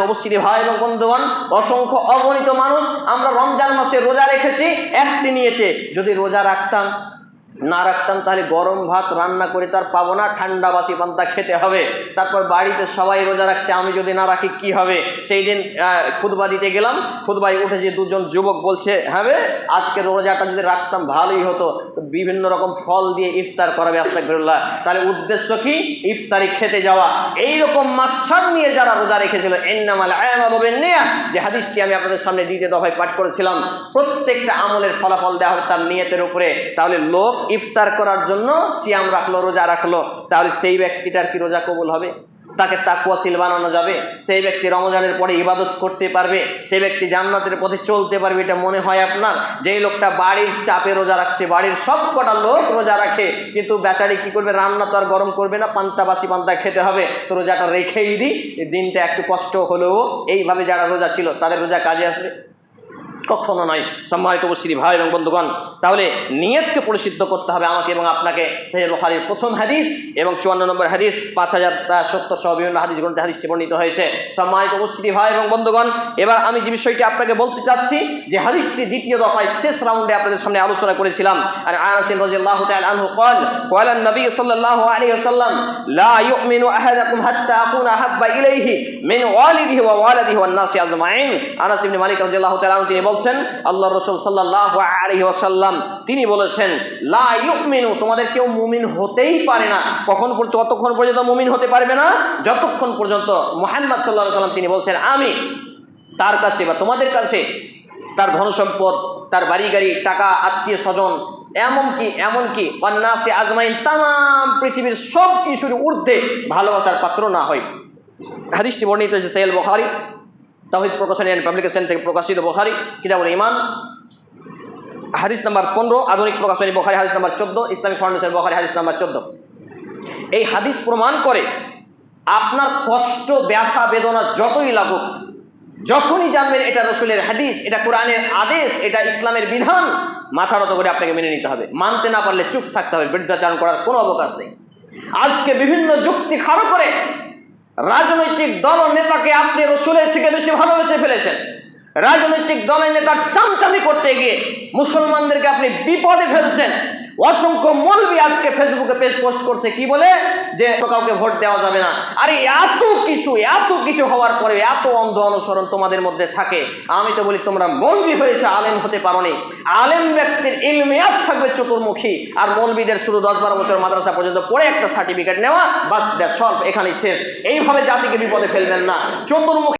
অবশ্যই ভাই এবং বন্ধুগণ, অসংখ্য অগণিত মানুষ আমরা রমজান মাসে রোজা রেখেছি একটি নিয়তে। যদি রোজা না রাখতাম তাহলে গরম ভাত রান্না করে তার পাবো না, ঠান্ডা বাসি পান্তা খেতে হবে। তারপর বাড়িতে সবাই রোজা রাখছে, আমি যদি না রাখি কি হবে? সেই দিন খুতবা দিতে গেলাম, খুতবায় উঠে যে দুজন যুবক বলছে, হ্যাঁ আজকে রোজাটা যদি রাখতাম ভালোই হতো, বিভিন্ন রকম ফল দিয়ে ইফতার করাবে, আস্তাগফিরুল্লাহ। তাহলে উদ্দেশ্য কি? ইফতারি খেতে যাওয়া। এইরকম মাকসাদ নিয়ে যারা রোজা রেখেছিল, ইন্নামাল আমালু বিন্নিয়াহ, যে হাদিসটি আমি আপনাদের সামনে দ্বিতীয় দফায় পাঠ করেছিলাম, প্রত্যেকটা আমলের ফলাফল দেওয়া হবে তার নিয়তের উপরে। তাহলে লোক ইফতার করার জন্য সিয়াম রাখলো, রোজা রাখলো, তাহলে সেই ব্যক্তিটার কি রোজা কবুল হবে? তাকে তাকওয়াশীল বানানো যাবে? সেই ব্যক্তি রমজানের পরে ইবাদত করতে পারবে? সেই ব্যক্তি জান্নাতের পথে চলতে পারবে? এটা মনে হয় আপনার? যেই লোকটা বাড়ির চাপে রোজা রাখছে, বাড়ির সব কটা লোক রোজা রাখে, কিন্তু বেচারি কি করবে? রান্না তো আর গরম করবে না, পান্তা বাসি পান্তা খেতে হবে, তো রোজাটা রেখেই দিই, দিনটা একটু কষ্ট হলেও। এইভাবে যারা রোজা ছিল তাদের রোজা কাজে আসবে? কখনো নয়। সম্মানিত উপস্থিতি ভাই এবং বন্ধুগণ, তাহলে নিয়তকে পরিশুদ্ধ করতে হবে আমাকে এবং আপনাকে। সহিহ বুখারীর প্রথম হাদিস এবং 54 নম্বর হাদিস, 5070 সহ বিভিন্ন হাদিস গ্রন্থে হাদিসটি বর্ণিত হয়েছে। সম্মানিত উপস্থিতি ভাই এবং বন্ধুগণ, এবার আমি যে বিষয়টি আপনাকে বলতে চাচ্ছি, যে হাদিসটি দ্বিতীয় দফায় শেষ রাউন্ডে আপনাদের সামনে আলোচনা করেছিলাম। আর আনাস রাদিয়াল্লাহু তাআলা আনহু قال قال النبي صلى الله عليه وسلم لا يؤمن احدكم حتى اكون احب اليه من والده ووالده والناس اجمعين। আনাস ইবনে মালিক রাদিয়াল্লাহু তাআলা তিনি বলছেন, আল্লাহ রাসূল সাল্লাল্লাহু আলাইহি ওয়াসাল্লাম তিনি বলেছেন, লা ইউমিনু, তোমাদের কেউ মুমিন হতেই পারে না। কতক্ষণ পর্যন্ত মুমিন হতে পারবে না? যতক্ষণ পর্যন্ত মুহাম্মদ সাল্লাল্লাহু আলাইহি ওয়াসাল্লাম তিনি বলছেন, আমি তার কাছে বা তোমাদের কাছে তার ধনসম্পদ, তার বাড়ি গাড়ি, টাকা, আত্মীয় স্বজন, এমনকি ওয়ান্নাসি আজমাইন, তামাম পৃথিবীর সব কিছুর ঊর্ধ্বে ভালোবাসার পাত্র না হয়। হাদিসটি বর্ণিত হয়েছে সহিহ বুখারী তাওহীদ প্রকাশনী এন্ড পাবলিকেশন থেকে প্রকাশিত, বুখারী কিতাবুল ঈমান হাদিস নাম্বার 15, আধুনিক প্রকাশনী বুখারী হাদিস নাম্বার 14, ইসলামিক ফাউন্ডেশন বুখারী হাদিস নাম্বার 14। এই হাদিস প্রমাণ করে, আপনার কষ্ট, ব্যথা, বেদনা যতই লাগুক, যখনই জানবেন এটা রাসূলের হাদিস, এটা কোরআনের আদেশ, এটা ইসলামের বিধান, মাথা নত করে আপনাকে মেনে নিতে হবে। মানতে না পারলে চুপ থাকতে হবে, বিরুদ্ধাচরণ করার কোনো অবকাশ নেই। আজকে বিভিন্ন যুক্তি খাড়ো করে রাজনৈতিক দল ও নেতাকে আপনি রাসূলের থেকে বেশি ভালোবেসে ফেলেছেন। রাজনৈতিক দলের নেতার চামচামি করতে গিয়ে মুসলমানদেরকে আপনি বিপদে ফেলছেন। অসংখ্য মৌলবি আজকে ফেসবুকে পেজ পোস্ট করছে, কি বলে? যে কাউকে ভোট দেওয়া যাবে না। আরে এত কিছু হওয়ার পরে এত অন্ধ অনুসরণ তোমাদের মধ্যে থাকে। আমি তো বলি, তোমরা মৌলবি হয়েছে, আলেম হতে পারোনি। আলেম ব্যক্তির ইলমিয়াত থাকবে চতুর্মুখী, আর মৌলবিদের শুধু 10-12 বছর মাদ্রাসা পর্যন্ত পড়ে একটা সার্টিফিকেট নেওয়া, বাস দ্যাটস অল, এখানেই শেষ। এইভাবে জাতিকে বিপদে ফেলবেন না। চতুর্মুখী